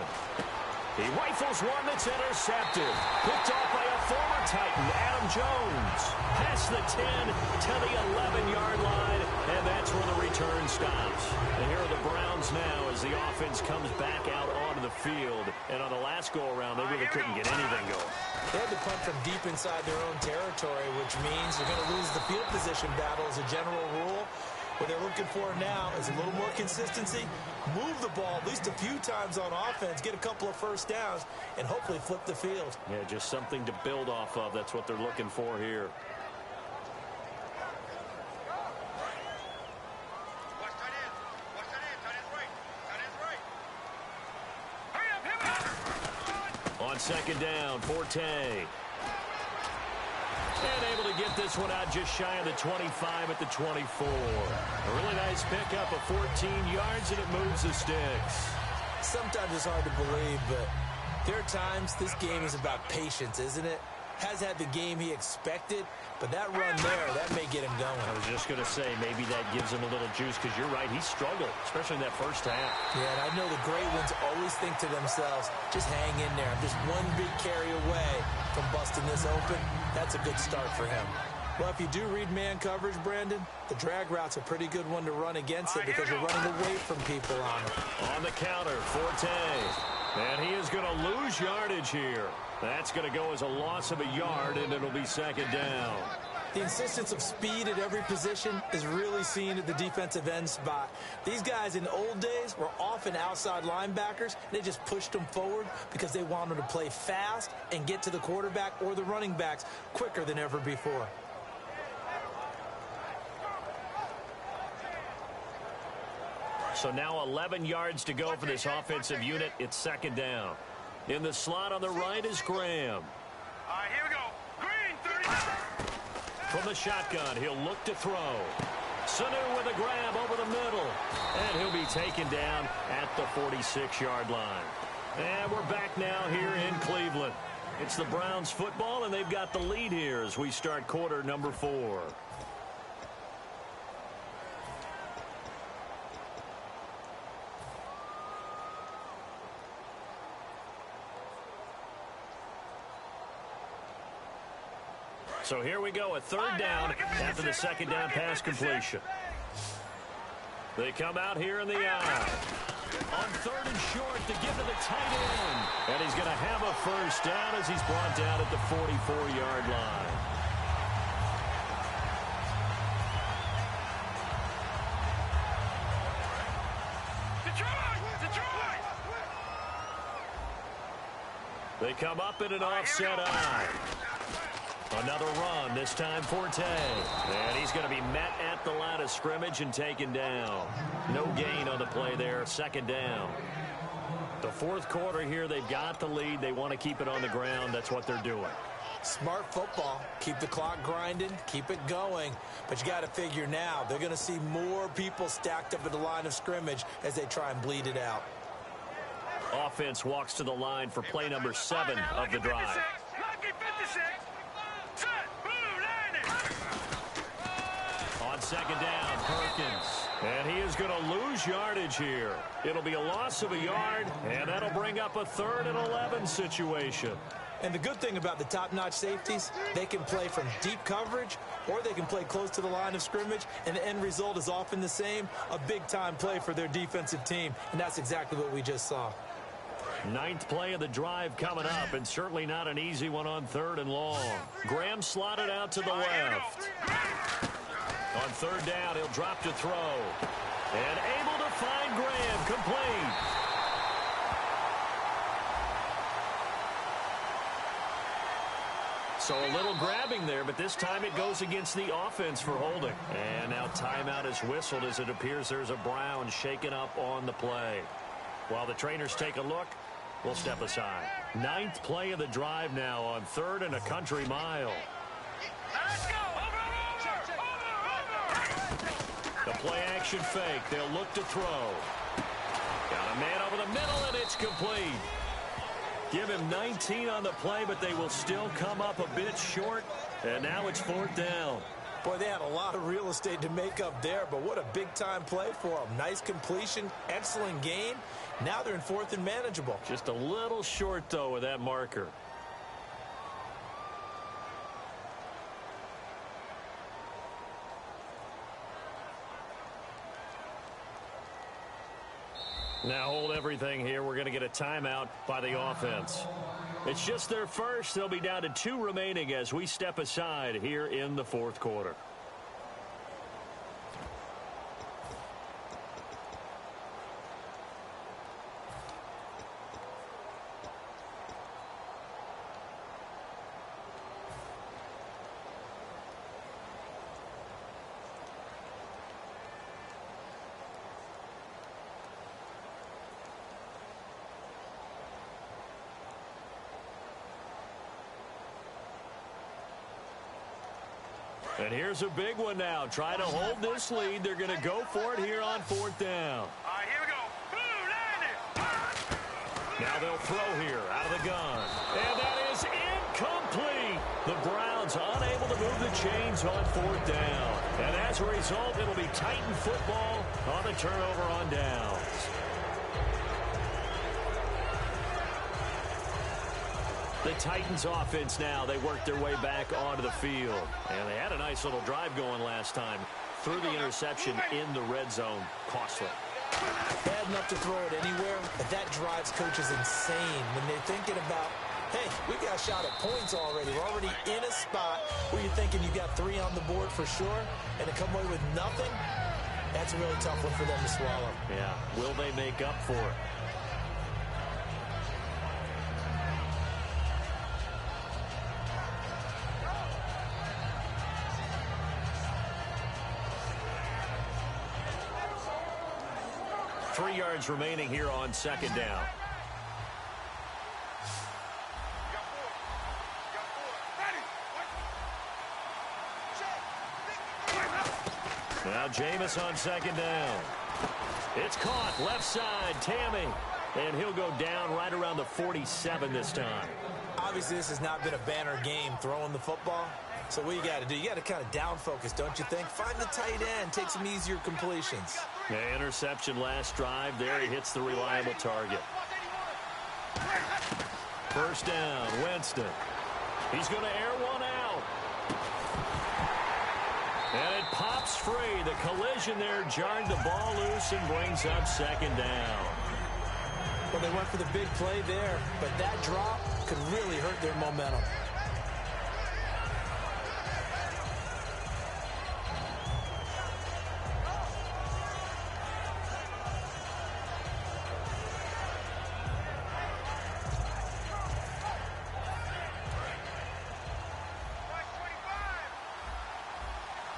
He rifles one that's intercepted. Picked off by a former Titan, Adam Jones. Past the 10 to the 11-yard line, and that's where the return stops. And here are the Browns now as the offense comes back out onto the field. And on the last go-around, they really couldn't get anything going. They had to punt from deep inside their own territory, which means they're going to lose the field position battle as a general rule. What they're looking for now is a little more consistency, move the ball at least a few times on offense, get a couple of first downs, and hopefully flip the field. Yeah, just something to build off of. That's what they're looking for here. On 2nd down, Forte. And able to get this one out just shy of the 25 at the 24. A really nice pickup of 14 yards, and it moves the sticks. Sometimes it's hard to believe, but there are times this game is about patience, isn't it? Has had the game he expected, but that run there, that may get him going. I was just going to say, maybe that gives him a little juice, because you're right, he struggled, especially in that first half. Yeah, and I know the great ones always think to themselves, just hang in there. I'm just one big carry away from busting this open. That's a good start for him. Well, if you do read man coverage, Brandon, the drag route's a pretty good one to run against it because you're running away from people on it. On the counter, Forte. And he is going to lose yardage here. That's going to go as a loss of a yard, and it'll be 2nd down. The insistence of speed at every position is really seen at the defensive end spot. These guys in the old days were often outside linebackers. They just pushed them forward because they wanted to play fast and get to the quarterback or the running backs quicker than ever before. So now 11 yards to go for this offensive unit. It's 2nd down. In the slot on the right is Graham. All right, here we go. Green, 30. From the shotgun, he'll look to throw. Sanu with a grab over the middle. And he'll be taken down at the 46-yard line. And we're back now here in Cleveland. It's the Browns football, and they've got the lead here as we start quarter number 4. So here we go, a third down after the second down pass completion. They come out here in the eye. On third and short to give to the tight end. And he's going to have a first down as he's brought down at the 44-yard line. Detroit! They come up in an offset eye. Another run, this time Forte. And he's going to be met at the line of scrimmage and taken down. No gain on the play there, second down. The fourth quarter here, they've got the lead. They want to keep it on the ground. That's what they're doing. Smart football. Keep the clock grinding. Keep it going. But you got to figure now, they're going to see more people stacked up at the line of scrimmage as they try and bleed it out. Offense walks to the line for play number 7 of the drive. On second down, Perkins. And he is going to lose yardage here. It'll be a loss of a yard, and that'll bring up a 3rd and 11 situation. And the good thing about the top-notch safeties, they can play from deep coverage or they can play close to the line of scrimmage, and the end result is often the same, a big-time play for their defensive team, and that's exactly what we just saw. 9th play of the drive coming up, and certainly not an easy one on 3rd and long. Graham slotted out to the left. On 3rd down, he'll drop to throw. And able to find Graham, complete. So a little grabbing there, but this time it goes against the offense for holding. And now timeout is whistled as it appears there's a Brown shaken up on the play. While the trainers take a look, we'll step aside. 9th play of the drive now on 3rd and a country mile. Let's go! The play action fake. They'll look to throw. Got a man over the middle, and it's complete. Give him 19 on the play, but they will still come up a bit short. And now it's 4th down. Boy, they had a lot of real estate to make up there, but what a big-time play for them. Nice completion, excellent gain. Now they're in 4th and manageable. Just a little short, though, with that marker. Now hold everything here. We're going to get a timeout by the offense. It's just their first. They'll be down to 2 remaining as we step aside here in the 4th quarter. And here's a big one now. Trying to hold this lead. They're going to go for it here on 4th down. All right, here we go. Now they'll throw here out of the gun. And that is incomplete. The Browns unable to move the chains on 4th down. And as a result, it'll be Titan football on the turnover on downs. The Titans offense now, they work their way back onto the field. And they had a nice little drive going last time. Through the interception in the red zone. Costly. Bad enough to throw it anywhere, but that drives coaches insane when they're thinking about, hey, we got a shot at points already. We're already in a spot where you're thinking you got 3 on the board for sure, and to come away with nothing, that's a really tough one for them to swallow. Yeah, will they make up for it? Three yards remaining here on second down. Now Jameis on second down. It's caught left side, Tammy. And he'll go down right around the 47 this time. Obviously, this has not been a banner game throwing the football. So what you got to do, you got to kind of down focus, don't you think? Find the tight end, take some easier completions. The interception last drive. There he hits the reliable target. First down, Winston. He's going to air one out. And it pops free. The collision there jarred the ball loose and brings up second down. Well, they went for the big play there, but that drop could really hurt their momentum.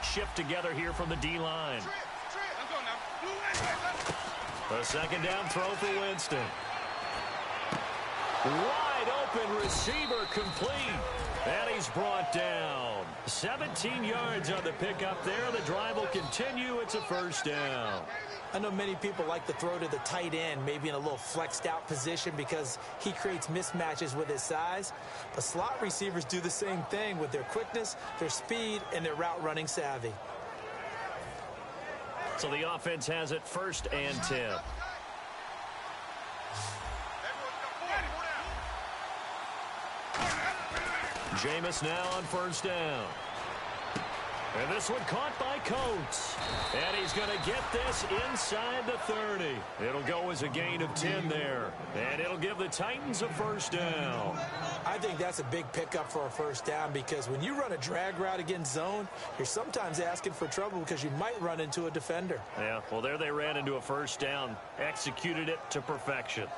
Shift together here from the D-line. A second down throw for Winston. Wide open receiver complete. And he's brought down. 17 yards on the pickup there. The drive will continue. It's a first down. I know many people like to throw to the tight end, maybe in a little flexed out position because he creates mismatches with his size. But slot receivers do the same thing with their quickness, their speed, and their route running savvy. So the offense has it 1st and 10. Jameis now on 1st down. And this one caught by Coates. And he's going to get this inside the 30. It'll go as a gain of 10 there. And it'll give the Titans a 1st down. I think that's a big pickup for a 1st down because when you run a drag route against zone, you're sometimes asking for trouble because you might run into a defender. Yeah, well, there they ran into a 1st down. Executed it to perfection.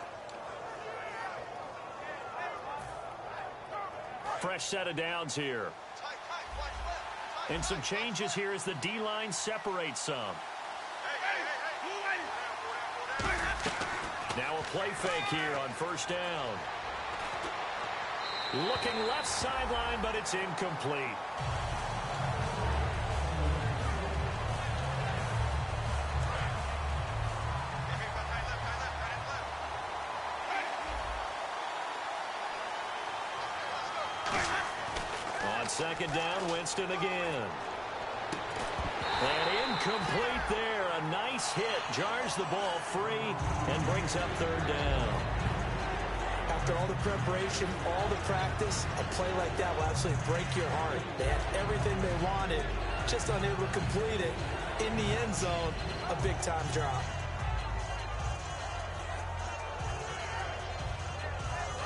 Fresh set of downs here. And some changes here as the D-line separates some. Now a play fake here on 1st down. Looking left sideline, but it's incomplete. On 2nd down, Winston again. And incomplete there. A nice hit. Jars the ball free and brings up 3rd down. After all the preparation, all the practice, a play like that will absolutely break your heart. They had everything they wanted, just unable to complete it. In the end zone, a big-time drop.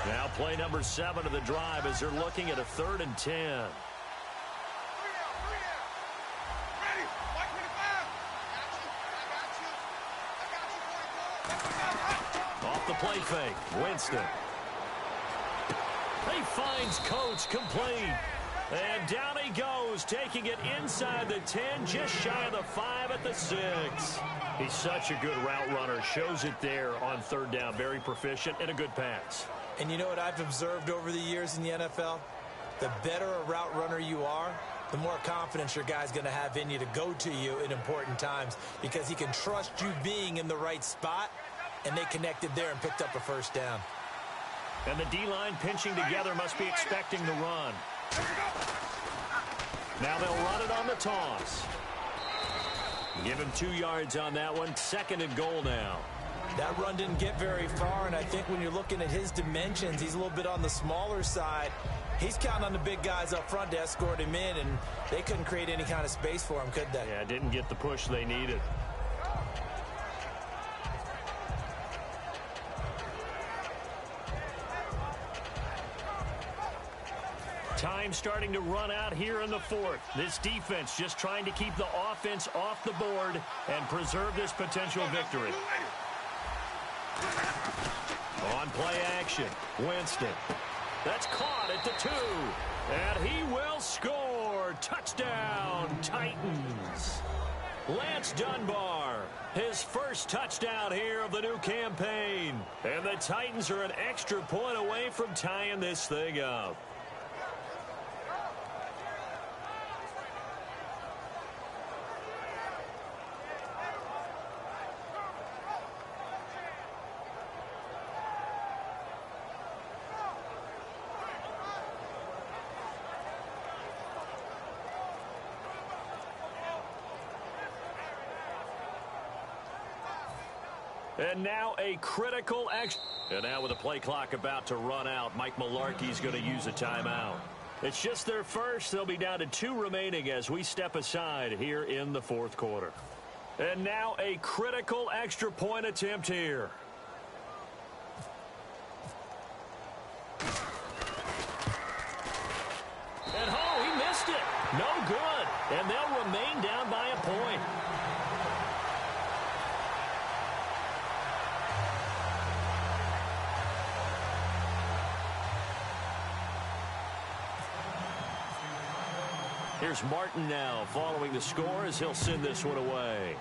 Now play number 7 of the drive as they're looking at a 3rd and 10. Off the play fake, Winston. He finds Coates complete. And down he goes, taking it inside the 10, just shy of the 5 at the 6. He's such a good route runner. Shows it there on 3rd down. Very proficient and a good pass. And you know what I've observed over the years in the NFL? The better a route runner you are, the more confidence your guy's going to have in you to go to you in important times because he can trust you being in the right spot, and they connected there and picked up a 1st down. And the D-line pinching together must be expecting the run. Now they'll run it on the toss. Give him 2 yards on that one. 2nd and goal now. That run didn't get very far, and I think when you're looking at his dimensions, he's a little bit on the smaller side. He's counting on the big guys up front to escort him in, and they couldn't create any kind of space for him, could they? Yeah, didn't get the push they needed. Time starting to run out here in the 4th. This defense just trying to keep the offense off the board and preserve this potential victory. On play action, Winston. That's caught at the 2. And he will score. Touchdown, Titans. Lance Dunbar, his 1st touchdown here of the new campaign. And the Titans are an extra point away from tying this thing up. And now a critical action. And now with the play clock about to run out, Mike Mularkey's going to use a timeout. It's just their first. They'll be down to 2 remaining as we step aside here in the fourth quarter. And now a critical extra point attempt here. And he missed it. No good. And they'll remain down by a point. Here's Martin now following the score as he'll send this one away.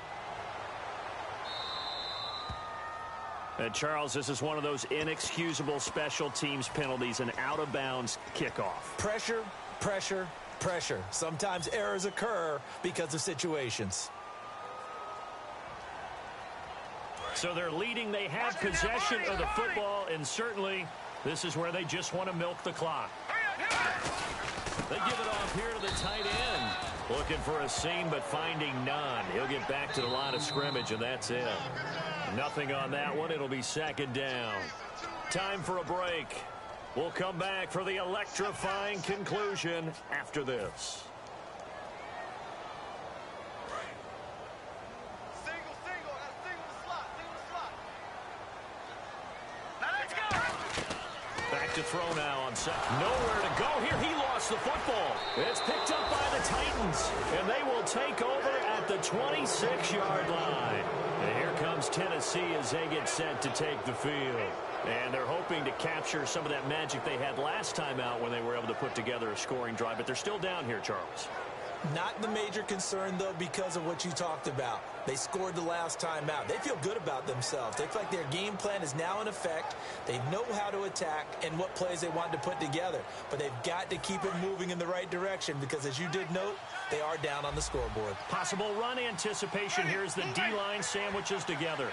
And Charles, this is one of those inexcusable special teams penalties, an out-of-bounds kickoff. Pressure, pressure, pressure. Sometimes errors occur because of situations. So they're leading. They have possession of the football, and certainly this is where they just want to milk the clock. They give it off here to the tight end. Looking for a seam, but finding none. He'll get back to the line of scrimmage, and that's it. Nothing on that one. It'll be second down. Time for a break. We'll come back for the electrifying conclusion after this. To throw now on second. Nowhere to go here. He lost the football. It's picked up by the Titans, and they will take over at the 26-yard line. And here comes Tennessee as they get set to take the field. And they're hoping to capture some of that magic they had last time out when they were able to put together a scoring drive. But they're still down here, Charles. Not the major concern, though, because of what you talked about. They scored the last time out. They feel good about themselves. They feel like their game plan is now in effect. They know how to attack and what plays they want to put together. But they've got to keep it moving in the right direction because, as you did note, they are down on the scoreboard. Possible run anticipation here as the D-line sandwiches together.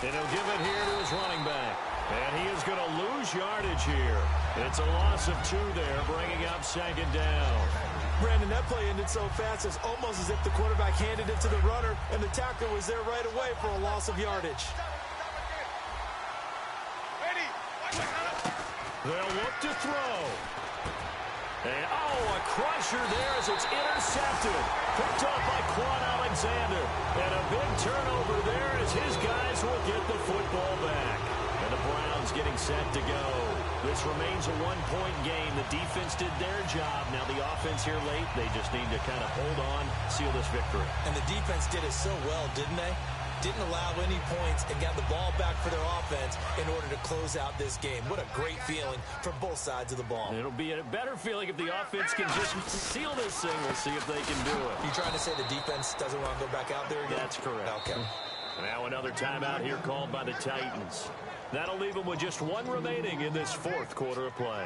And he'll give it here to his running back. And he is going to lose yardage here. It's a loss of 2 there, bringing up second down. Brandon, that play ended so fast, it's almost as if the quarterback handed it to the runner, and the tackler was there right away for a loss of yardage. They'll look to throw. And, a crusher there as it's intercepted. Picked up by Quan Alexander. And a big turnover there as his guys will get the football back. And the Browns getting set to go. This remains a 1-point game. The defense did their job. Now the offense here late, they just need to kind of hold on, seal this victory. And the defense did it so well, didn't they? Didn't allow any points and got the ball back for their offense in order to close out this game. What a great feeling for both sides of the ball. It'll be a better feeling if the offense can just seal this thing. We'll see if they can do it. You trying to say the defense doesn't want to go back out there again? That's correct. Okay. Now another timeout here called by the Titans. That'll leave them with just 1 remaining in this fourth quarter of play.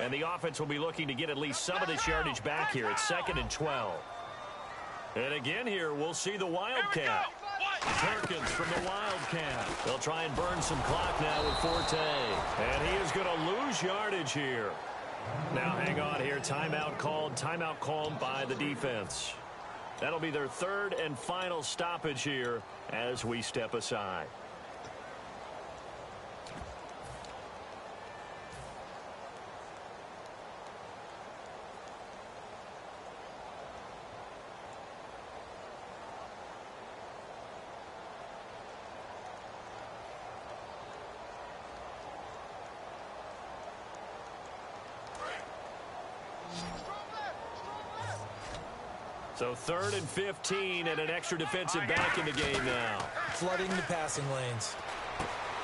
And the offense will be looking to get at least some of this yardage back here. It's 2nd and 12. And again here, we'll see the Wildcat. Perkins from the Wildcat. They'll try and burn some clock now with Forte. And he is going to lose yardage here. Now hang on here. Timeout called by the defense. That'll be their 3rd and final stoppage here as we step aside. So 3rd and 15 and an extra defensive back in the game now. Flooding the passing lanes.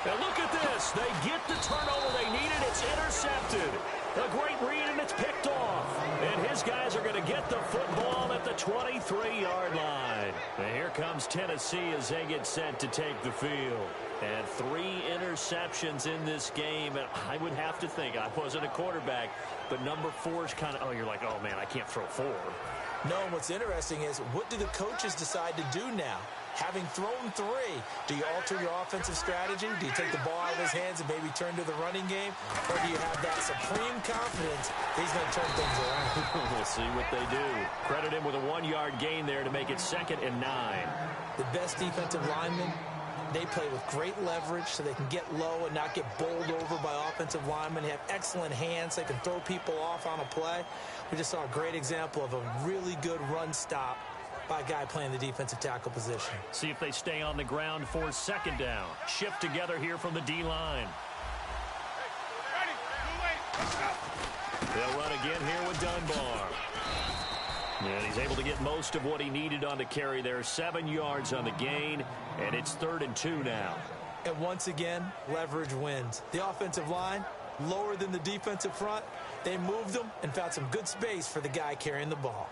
And look at this. They get the turnover they needed. It's intercepted. A great read, and it's picked off. And his guys are going to get the football at the 23-yard line. And here comes Tennessee as they get set to take the field. And 3 interceptions in this game. And I would have to think, I wasn't a quarterback, but number 4 is kind of, you're like, man, I can't throw 4. No, and what's interesting is, what do the coaches decide to do now? Having thrown 3, do you alter your offensive strategy? Do you take the ball out of his hands and maybe turn to the running game? Or do you have that supreme confidence that he's going to turn things around? We'll see what they do. Credit him with a 1-yard gain there to make it 2nd and 9. The best defensive linemen, they play with great leverage so they can get low and not get bowled over by offensive linemen. They have excellent hands. They can throw people off on a play. We just saw a great example of a really good run stop by a guy playing the defensive tackle position. See if they stay on the ground for 2nd down. Shift together here from the D-line. They'll run again here with Dunbar. And he's able to get most of what he needed on the carry there. 7 yards on the gain, and it's 3rd and 2 now. And once again, leverage wins. The offensive line, lower than the defensive front. They moved them and found some good space for the guy carrying the ball.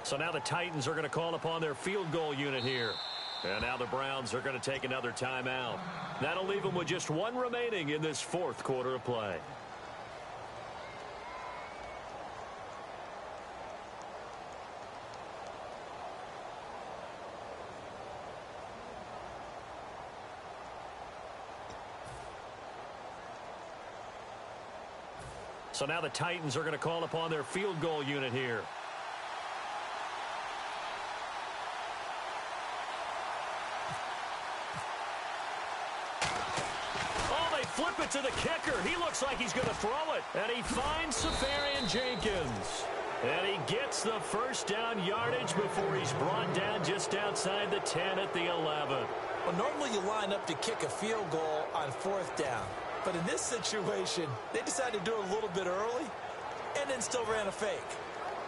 So now the Titans are going to call upon their field goal unit here. And now the Browns are going to take another timeout. That'll leave them with just 1 remaining in this 4th quarter of play. So now the Titans are going to call upon their field goal unit here. Flip it to the kicker. He looks like he's going to throw it. And he finds Safarian Jenkins. And he gets the 1st down yardage before he's brought down just outside the 10 at the 11. Well, normally you line up to kick a field goal on 4th down. But in this situation, they decided to do it a little bit early and then still ran a fake.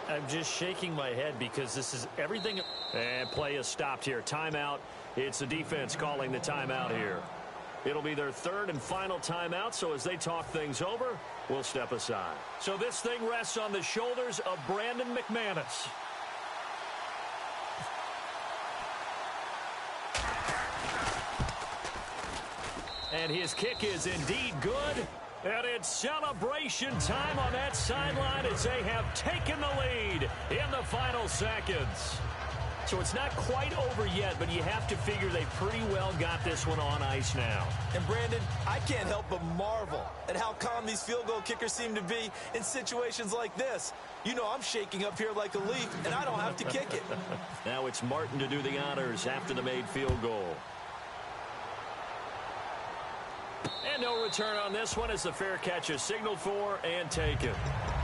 I'm just shaking my head because this is everything. And play is stopped here. Timeout. It's the defense calling the timeout here. It'll be their 3rd and final timeout, so as they talk things over, we'll step aside. So this thing rests on the shoulders of Brandon McManus. And his kick is indeed good. And it's celebration time on that sideline as they have taken the lead in the final seconds. So it's not quite over yet, but you have to figure they pretty well got this one on ice now. And, Brandon, I can't help but marvel at how calm these field goal kickers seem to be in situations like this. You know I'm shaking up here like a leaf, and I don't have to kick it. Now it's Martin to do the honors after the made field goal. And no return on this one as the fair catch is signaled for and taken.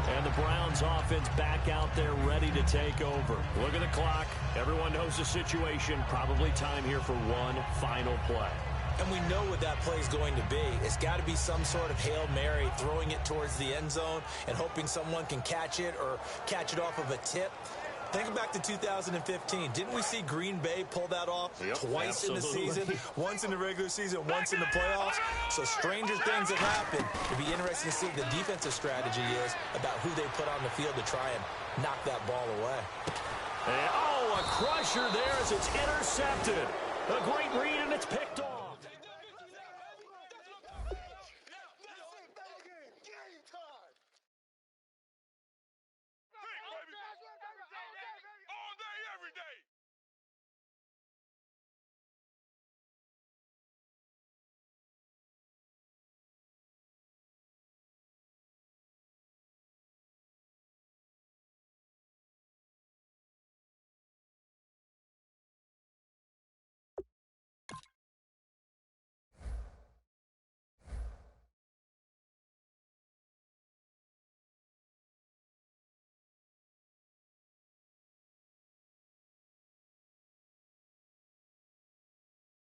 And the Browns offense back out there ready to take over. Look at the clock. Everyone knows the situation. Probably time here for one final play. And we know what that play is going to be. It's got to be some sort of Hail Mary, throwing it towards the end zone and hoping someone can catch it or catch it off of a tip. Think back to 2015. Didn't we see Green Bay pull that off twice in the season? Once in the regular season, once in the playoffs. So stranger things have happened. It'd be interesting to see what the defensive strategy is about who they put on the field to try and knock that ball away. And, a crusher there as it's intercepted. A great read, and it's picked off.